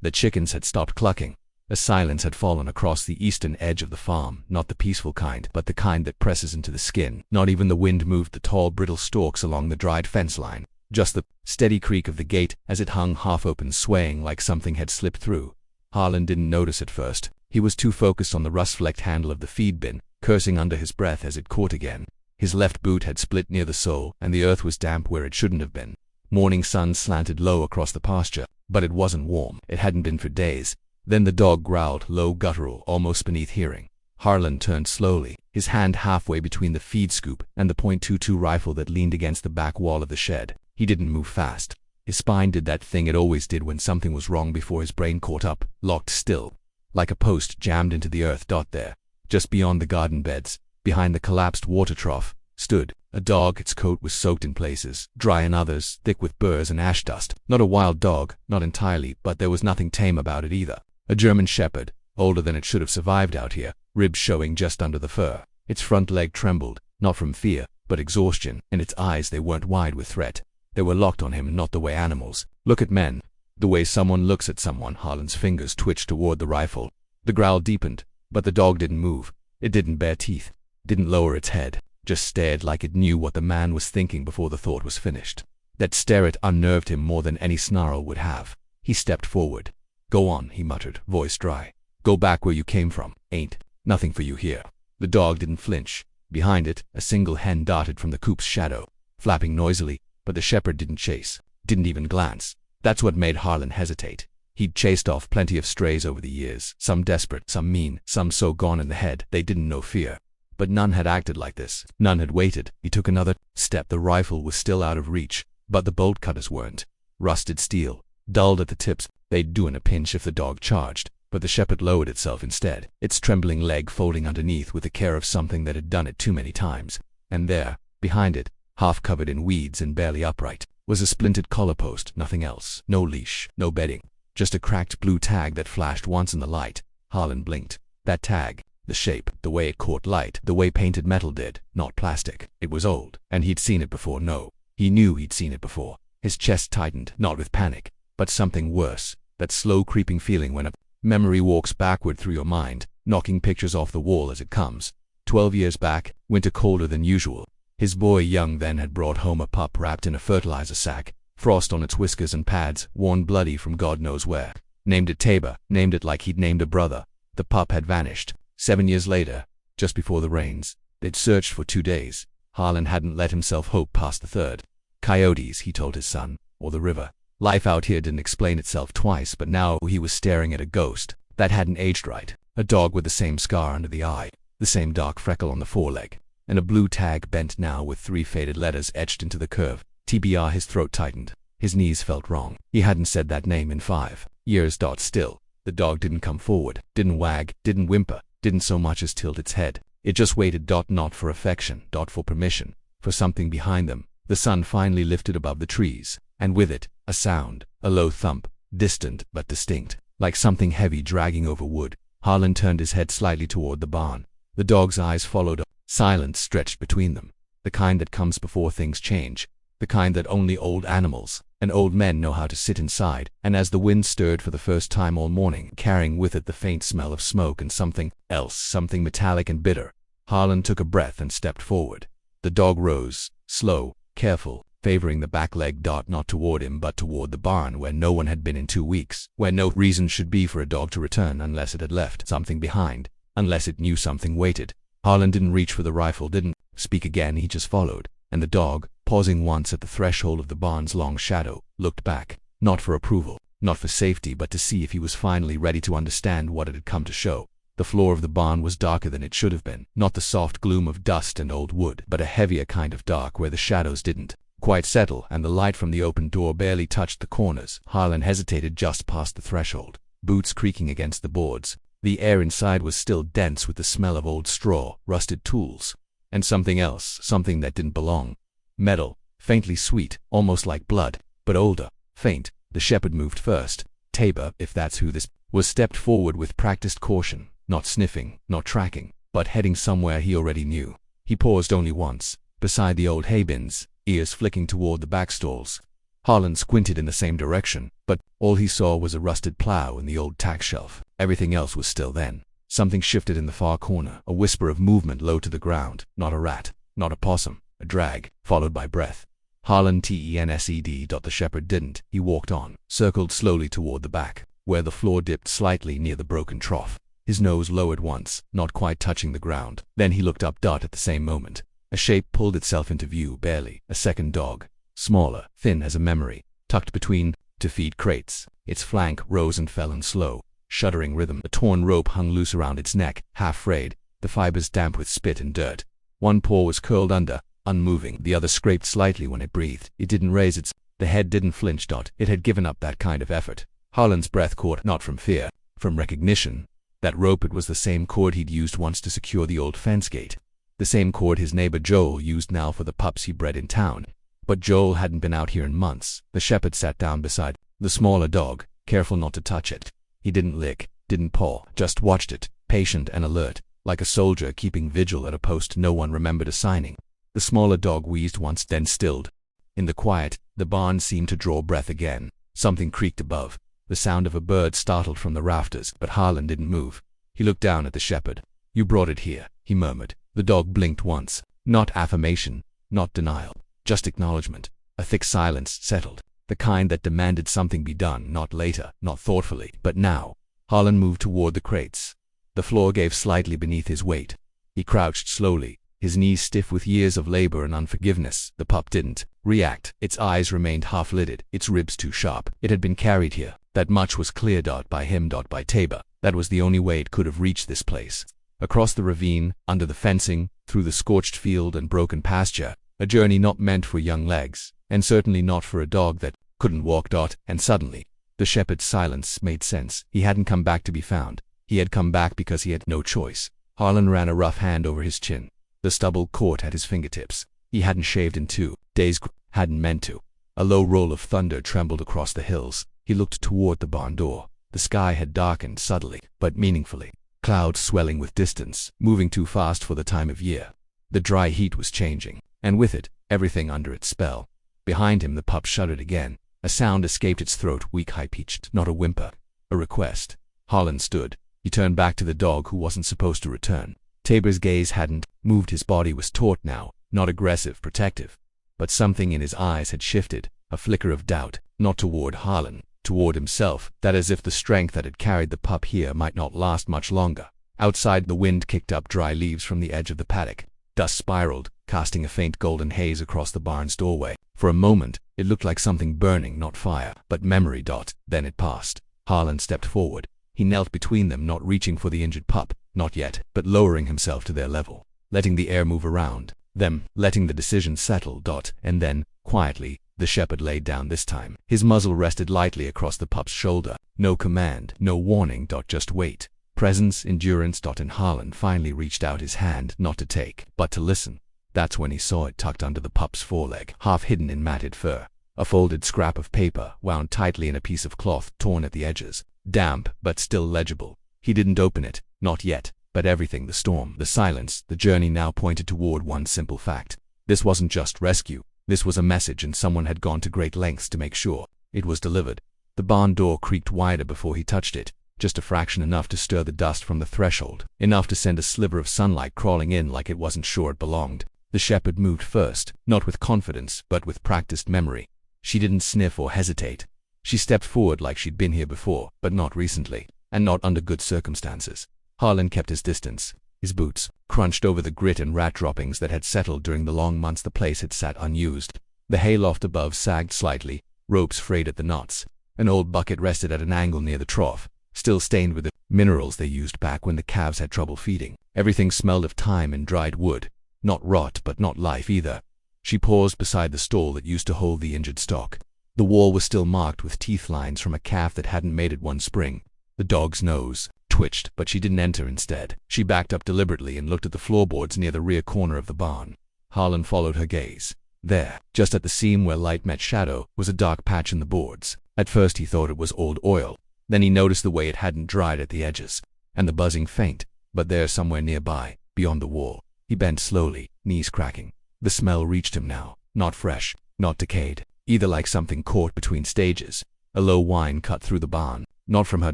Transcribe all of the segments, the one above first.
The chickens had stopped clucking. A silence had fallen across the eastern edge of the farm, not the peaceful kind, but the kind that presses into the skin. Not even the wind moved the tall, brittle stalks along the dried fence line. Just the steady creak of the gate as it hung half-open, swaying like something had slipped through. Harlan didn't notice at first. He was too focused on the rust-flecked handle of the feed bin, cursing under his breath as it caught again. His left boot had split near the sole, and the earth was damp where it shouldn't have been. Morning sun slanted low across the pasture, but it wasn't warm. It hadn't been for days. Then the dog growled, low, guttural, almost beneath hearing. Harlan turned slowly, his hand halfway between the feed scoop and the .22 rifle that leaned against the back wall of the shed. He didn't move fast. His spine did that thing it always did when something was wrong before his brain caught up, locked still. Like a post jammed into the earth. There, just beyond the garden beds, behind the collapsed water trough, stood a dog. Its coat was soaked in places, dry in others, thick with burrs and ash dust. Not a wild dog, not entirely, but there was nothing tame about it either. A German shepherd, older than it should have survived out here, ribs showing just under the fur. Its front leg trembled, not from fear, but exhaustion. In its eyes they weren't wide with threat. They were locked on him, not the way animals look at men. The way someone looks at someone. Harlan's fingers twitched toward the rifle. The growl deepened, but the dog didn't move. It didn't bare teeth, didn't lower its head, just stared like it knew what the man was thinking before the thought was finished. That stare, it unnerved him more than any snarl would have. He stepped forward. "Go on," he muttered, voice dry. "Go back where you came from. Ain't nothing for you here." The dog didn't flinch. Behind it, a single hen darted from the coop's shadow, flapping noisily, but the shepherd didn't chase, didn't even glance. That's what made Harlan hesitate. He'd chased off plenty of strays over the years, some desperate, some mean, some so gone in the head they didn't know fear. But none had acted like this. None had waited. He took another step. The rifle was still out of reach, but the bolt cutters weren't. Rusted steel, dulled at the tips. They'd do in a pinch if the dog charged, but the shepherd lowered itself instead, its trembling leg folding underneath with the care of something that had done it too many times. And there, behind it, half covered in weeds and barely upright, was a splintered collar post, nothing else. No leash, no bedding, just a cracked blue tag that flashed once in the light. Harlan blinked. That tag, the shape, the way it caught light, the way painted metal did, not plastic. It was old, and he'd seen it before. No, he knew he'd seen it before. His chest tightened, not with panic, but something worse. That slow creeping feeling when a memory walks backward through your mind, knocking pictures off the wall as it comes. 12 years back, winter colder than usual. His boy young then had brought home a pup wrapped in a fertilizer sack, frost on its whiskers and pads, worn bloody from God knows where. Named it Tabor, named it like he'd named a brother. The pup had vanished. 7 years later, just before the rains, they'd searched for 2 days. Harlan hadn't let himself hope past the third. Coyotes, he told his son, or the river. Life out here didn't explain itself twice, but now he was staring at a ghost that hadn't aged right. A dog with the same scar under the eye, the same dark freckle on the foreleg, and a blue tag bent now with 3 faded letters etched into the curve. TBR. His throat tightened. His knees felt wrong. He hadn't said that name in 5 years. Still, the dog didn't come forward, didn't wag, didn't whimper, didn't so much as tilt its head. It just waited. Not for affection, for permission, for something behind them. The sun finally lifted above the trees, and with it, a sound, a low thump, distant but distinct, like something heavy dragging over wood. Harlan turned his head slightly toward the barn. The dog's eyes followed. A silence stretched between them, the kind that comes before things change, the kind that only old animals and old men know how to sit inside. And as the wind stirred for the first time all morning, carrying with it the faint smell of smoke and something else, something metallic and bitter, Harlan took a breath and stepped forward. The dog rose, slow, careful, favoring the back leg. Not toward him but toward the barn where no one had been in 2 weeks, where no reason should be for a dog to return unless it had left something behind, unless it knew something waited. Harlan didn't reach for the rifle, didn't speak again. He just followed, and the dog, pausing once at the threshold of the barn's long shadow, looked back, not for approval, not for safety, but to see if he was finally ready to understand what it had come to show. The floor of the barn was darker than it should have been, not the soft gloom of dust and old wood, but a heavier kind of dark where the shadows didn't quite settle and the light from the open door barely touched the corners. Harlan hesitated just past the threshold, boots creaking against the boards. The air inside was still dense with the smell of old straw, rusted tools, and something else, something that didn't belong. Metal, faintly sweet, almost like blood, but older, faint. The shepherd moved first. Tabor, if that's who this was, stepped forward with practiced caution, not sniffing, not tracking, but heading somewhere he already knew. He paused only once, beside the old hay bins, ears flicking toward the back stalls. Harlan squinted in the same direction, but all he saw was a rusted plow in the old tack shelf. Everything else was still then. Something shifted in the far corner, a whisper of movement low to the ground. Not a rat, not a possum, a drag, followed by breath. Harlan tensed. The shepherd didn't. He walked on, circled slowly toward the back, where the floor dipped slightly near the broken trough. His nose lowered once, not quite touching the ground. Then he looked up. At the same moment, a shape pulled itself into view, barely. A second dog, smaller, thin as a memory, tucked between 2 feed crates. Its flank rose and fell in slow, shuddering rhythm. A torn rope hung loose around its neck, half frayed, the fibers damp with spit and dirt. One paw was curled under, unmoving. The other scraped slightly when it breathed. It didn't raise its. The head didn't flinch. It had given up that kind of effort. Harlan's breath caught, not from fear, from recognition. That rope, it was the same cord he'd used once to secure the old fence gate. The same cord his neighbor Joel used now for the pups he bred in town. But Joel hadn't been out here in months. The shepherd sat down beside the smaller dog, careful not to touch it. He didn't lick, didn't paw, just watched it, patient and alert, like a soldier keeping vigil at a post no one remembered assigning. The smaller dog wheezed once, then stilled. In the quiet, the barn seemed to draw breath again. Something creaked above. The sound of a bird startled from the rafters, but Harlan didn't move. He looked down at the shepherd. "You brought it here," he murmured. The dog blinked once. Not affirmation, not denial, just acknowledgement. A thick silence settled, the kind that demanded something be done, not later, not thoughtfully, but now. Harlan moved toward the crates. The floor gave slightly beneath his weight. He crouched slowly, his knees stiff with years of labor and unforgiveness. The pup didn't react. Its eyes remained half-lidded, its ribs too sharp. It had been carried here. That much was clear. By him. By Tabor. That was the only way it could have reached this place. Across the ravine, under the fencing, through the scorched field and broken pasture. A journey not meant for young legs, and certainly not for a dog that couldn't walk. And suddenly, the shepherd's silence made sense. He hadn't come back to be found. He had come back because he had no choice. Harlan ran a rough hand over his chin. The stubble caught at his fingertips. He hadn't shaved in 2 days, hadn't meant to. A low roll of thunder trembled across the hills. He looked toward the barn door. The sky had darkened subtly, but meaningfully. Clouds swelling with distance, moving too fast for the time of year. The dry heat was changing, and with it, everything under its spell. Behind him the pup shuddered again. A sound escaped its throat, weak, high-pitched, not a whimper. A request. Harlan stood. He turned back to the dog who wasn't supposed to return. Tabor's gaze hadn't moved. His body was taut now, not aggressive, protective. But something in his eyes had shifted, a flicker of doubt, not toward Harlan, toward himself, that as if the strength that had carried the pup here might not last much longer. Outside, the wind kicked up dry leaves from the edge of the paddock. Dust spiraled, casting a faint golden haze across the barn's doorway. For a moment, it looked like something burning, not fire, but memory. Then it passed. Harlan stepped forward. He knelt between them, not reaching for the injured pup, not yet, but lowering himself to their level, letting the air move around them, letting the decision settle. And then, quietly, the shepherd laid down this time. His muzzle rested lightly across the pup's shoulder. No command, no warning. Just wait. Presence, endurance. And Harlan finally reached out his hand, not to take, but to listen. That's when he saw it tucked under the pup's foreleg, half hidden in matted fur. A folded scrap of paper, wound tightly in a piece of cloth, torn at the edges. Damp, but still legible. He didn't open it, not yet, but everything, the storm, the silence, the journey now pointed toward one simple fact. This wasn't just rescue. This was a message, and someone had gone to great lengths to make sure it was delivered. The barn door creaked wider before he touched it, just a fraction enough to stir the dust from the threshold, enough to send a sliver of sunlight crawling in like it wasn't sure it belonged. The shepherd moved first, not with confidence, but with practiced memory. She didn't sniff or hesitate. She stepped forward like she'd been here before, but not recently, and not under good circumstances. Harlan kept his distance. His boots crunched over the grit and rat droppings that had settled during the long months the place had sat unused. The hayloft above sagged slightly, ropes frayed at the knots. An old bucket rested at an angle near the trough, still stained with the minerals they used back when the calves had trouble feeding. Everything smelled of time and dried wood. Not rot, but not life either. She paused beside the stall that used to hold the injured stock. The wall was still marked with teeth lines from a calf that hadn't made it one spring. The dog's nose twitched, but she didn't enter. Instead, she backed up deliberately and looked at the floorboards near the rear corner of the barn. Harlan followed her gaze. There, just at the seam where light met shadow, was a dark patch in the boards. At first he thought it was old oil. Then he noticed the way it hadn't dried at the edges, and the buzzing faint, but there somewhere nearby, beyond the wall. He bent slowly, knees cracking. The smell reached him now, not fresh, not decayed, either like something caught between stages. A low whine cut through the barn, not from her,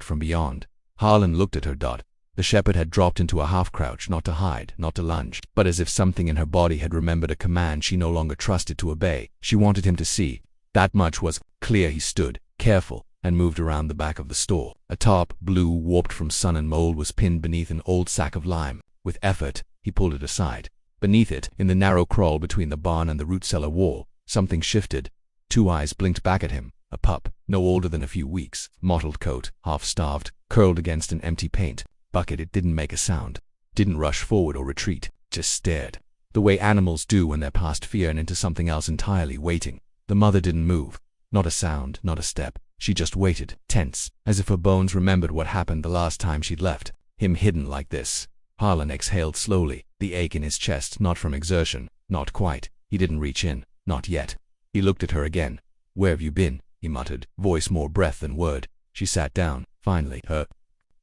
from beyond. Harlan looked at her. The shepherd had dropped into a half-crouch, not to hide, not to lunge, but as if something in her body had remembered a command she no longer trusted to obey. She wanted him to see. That much was clear. He stood, careful, and moved around the back of the store. A tarp, blue, warped from sun and mold, was pinned beneath an old sack of lime. With effort, he pulled it aside. Beneath it, in the narrow crawl between the barn and the root cellar wall, something shifted. 2 eyes blinked back at him. A pup, no older than a few weeks, mottled coat, half-starved, curled against an empty paint bucket. It didn't make a sound, didn't rush forward or retreat, just stared. The way animals do when they're past fear and into something else entirely, waiting. The mother didn't move. Not a sound, not a step. She just waited, tense, as if her bones remembered what happened the last time she'd left him hidden like this. Harlan exhaled slowly, the ache in his chest, not from exertion, not quite. He didn't reach in, not yet. He looked at her again. "Where have you been?" he muttered, voice more breath than word. She sat down, finally. Her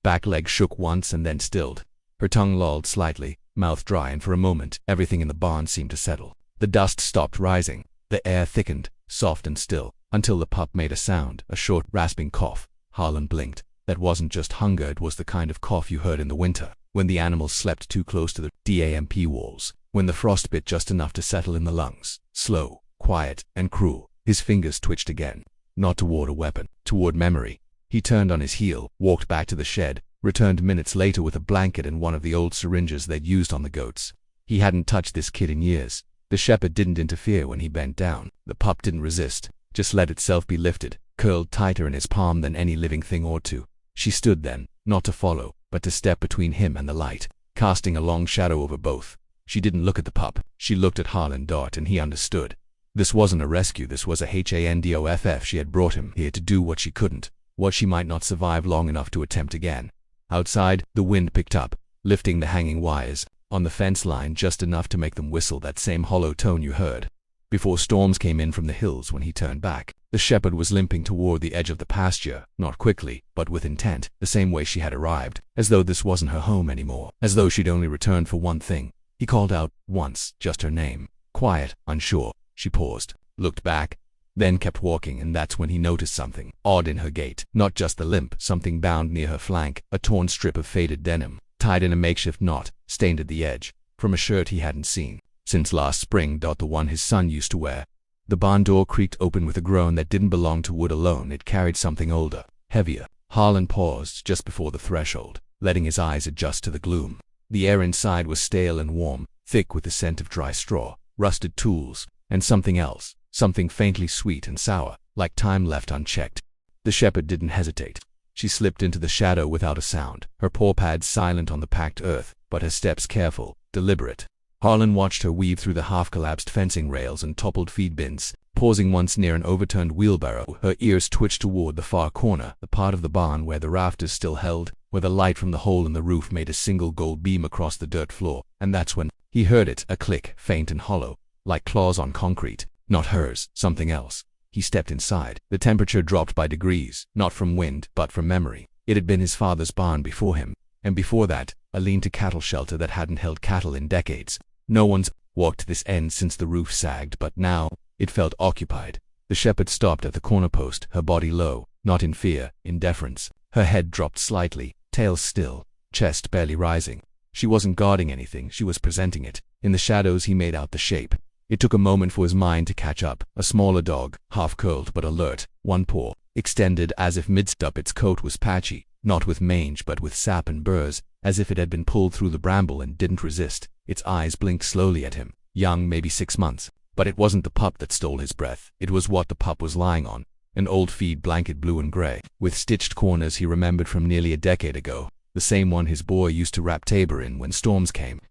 back leg shook once and then stilled. Her tongue lolled slightly, mouth dry, and for a moment, everything in the barn seemed to settle. The dust stopped rising. The air thickened, soft and still, until the pup made a sound, a short, rasping cough. Harlan blinked. That wasn't just hunger, it was the kind of cough you heard in the winter, when the animals slept too close to the damp walls, when the frost bit just enough to settle in the lungs. Slow, quiet, and cruel. His fingers twitched again. Not toward a weapon, toward memory. He turned on his heel, walked back to the shed, returned minutes later with a blanket and one of the old syringes they'd used on the goats. He hadn't touched this kid in years. The shepherd didn't interfere when he bent down. The pup didn't resist, just let itself be lifted, curled tighter in his palm than any living thing ought to. She stood then, not to follow, but to step between him and the light, casting a long shadow over both. She didn't look at the pup. She looked at Harlan, and he understood. This wasn't a rescue, this was a handoff. She had brought him here to do what she couldn't, what she might not survive long enough to attempt again. Outside, the wind picked up, lifting the hanging wires on the fence line just enough to make them whistle that same hollow tone you heard before storms came in from the hills. When he turned back, the shepherd was limping toward the edge of the pasture, not quickly, but with intent, the same way she had arrived, as though this wasn't her home anymore, as though she'd only returned for one thing. He called out, once, just her name. Quiet, unsure. She paused, looked back, then kept walking, and that's when he noticed something odd in her gait. Not just the limp, something bound near her flank, a torn strip of faded denim, tied in a makeshift knot, stained at the edge, from a shirt he hadn't seen since last spring. The one his son used to wear. The barn door creaked open with a groan that didn't belong to wood alone. It carried something older, heavier. Harlan paused just before the threshold, letting his eyes adjust to the gloom. The air inside was stale and warm, thick with the scent of dry straw, rusted tools, and something else, something faintly sweet and sour, like time left unchecked. The shepherd didn't hesitate. She slipped into the shadow without a sound, her paw pads silent on the packed earth, but her steps careful, deliberate. Harlan watched her weave through the half-collapsed fencing rails and toppled feed bins, pausing once near an overturned wheelbarrow. Her ears twitched toward the far corner, the part of the barn where the rafters still held, where the light from the hole in the roof made a single gold beam across the dirt floor. And that's when he heard it, a click, faint and hollow, like claws on concrete. Not hers, something else. He stepped inside. The temperature dropped by degrees, not from wind, but from memory. It had been his father's barn before him, and before that, a lean-to cattle shelter that hadn't held cattle in decades. No one's walked this end since the roof sagged, but now, it felt occupied. The shepherd stopped at the corner post, her body low, not in fear, in deference. Her head dropped slightly, tail still, chest barely rising. She wasn't guarding anything, she was presenting it. In the shadows he made out the shape. It took a moment for his mind to catch up. A smaller dog, half-curled but alert, one paw extended as if mid-step. Its coat was patchy, not with mange but with sap and burrs, as if it had been pulled through the bramble and didn't resist. Its eyes blinked slowly at him. Young, maybe 6 months. But it wasn't the pup that stole his breath. It was what the pup was lying on. An old feed blanket, blue and gray, with stitched corners he remembered from nearly a decade ago. The same one his boy used to wrap Tabor in when storms came.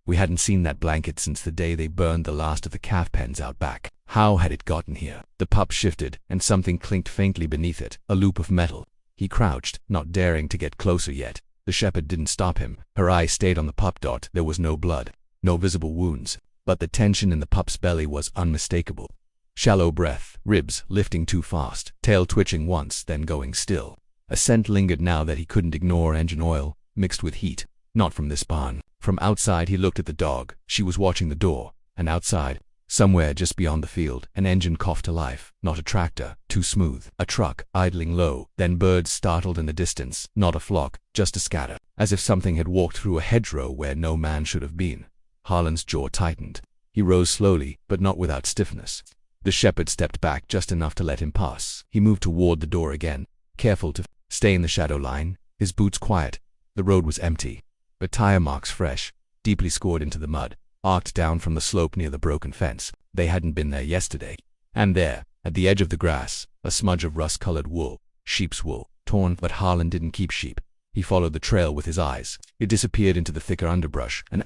We hadn't seen that blanket since the day they burned the last of the calf pens out back. How had it gotten here? The pup shifted, and something clinked faintly beneath it, a loop of metal. He crouched, not daring to get closer yet. The shepherd didn't stop him. Her eyes stayed on the pup. There was no blood, no visible wounds, but the tension in the pup's belly was unmistakable. Shallow breath, ribs lifting too fast, tail twitching once, then going still. A scent lingered now that he couldn't ignore, engine oil, mixed with heat. Not from this barn. From outside he looked at the dog. She was watching the door, and outside, Somewhere just beyond the field, an engine coughed to life. Not a tractor, too smooth. A truck, idling low. Then birds startled in the distance. Not a flock, just a scatter. As if something had walked through a hedgerow where no man should have been. Harlan's jaw tightened. He rose slowly, but not without stiffness. The shepherd stepped back just enough to let him pass. He moved toward the door again, careful to stay in the shadow line, his boots quiet. The road was empty, but tire marks fresh, deeply scored into the mud, arced down from the slope near the broken fence. They hadn't been there yesterday. And there, at the edge of the grass, a smudge of rust-colored wool, sheep's wool, torn. But Harlan didn't keep sheep. He followed the trail with his eyes. It disappeared into the thicker underbrush, and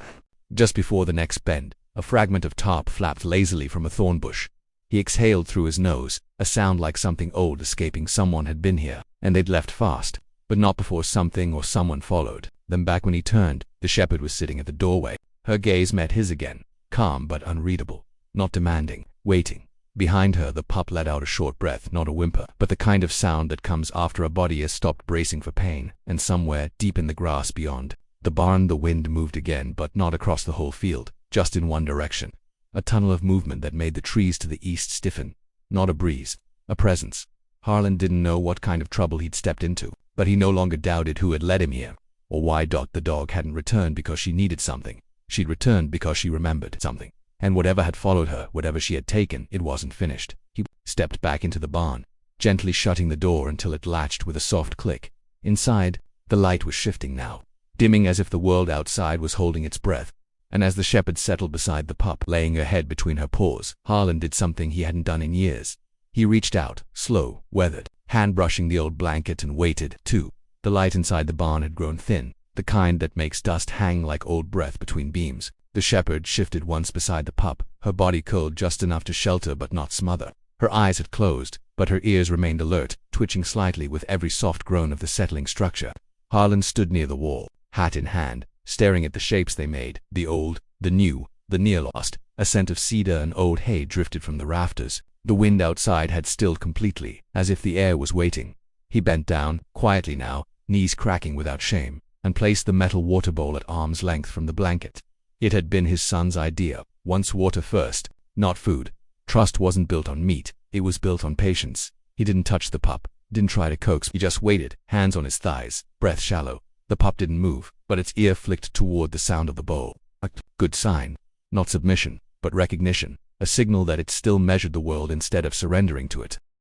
just before the next bend, a fragment of tarp flapped lazily from a thorn bush. He exhaled through his nose, a sound like something old escaping. Someone had been here, and they'd left fast, but not before something or someone followed them back. When he turned, the shepherd was sitting at the doorway. Her gaze met his again, calm but unreadable, not demanding, waiting. Behind her, the pup let out a short breath, not a whimper, but the kind of sound that comes after a body has stopped bracing for pain. And somewhere, deep in the grass beyond the barn, the wind moved again, but not across the whole field, just in one direction. A tunnel of movement that made the trees to the east stiffen. Not a breeze, a presence. Harlan didn't know what kind of trouble he'd stepped into, but he no longer doubted who had led him here, or why. The dog hadn't returned because she needed something. She'd returned because she remembered something. And whatever had followed her, whatever she had taken, it wasn't finished. He stepped back into the barn, gently shutting the door until it latched with a soft click. Inside, the light was shifting now, dimming as if the world outside was holding its breath. And as the shepherd settled beside the pup, laying her head between her paws, Harlan did something he hadn't done in years. He reached out, slow, weathered, hand brushing the old blanket, and waited, too. The light inside the barn had grown thin, the kind that makes dust hang like old breath between beams. The shepherd shifted once beside the pup, her body curled just enough to shelter but not smother. Her eyes had closed, but her ears remained alert, twitching slightly with every soft groan of the settling structure. Harlan stood near the wall, hat in hand, staring at the shapes they made, the old, the new, the near lost. A scent of cedar and old hay drifted from the rafters. The wind outside had stilled completely, as if the air was waiting. He bent down, quietly now, knees cracking without shame, and placed the metal water bowl at arm's length from the blanket. It had been his son's idea, once water first, not food. Trust wasn't built on meat, it was built on patience. He didn't touch the pup, didn't try to coax, he just waited, hands on his thighs, breath shallow. The pup didn't move, but its ear flicked toward the sound of the bowl. A good sign. Not submission, but recognition, a signal that it still measured the world instead of surrendering to it.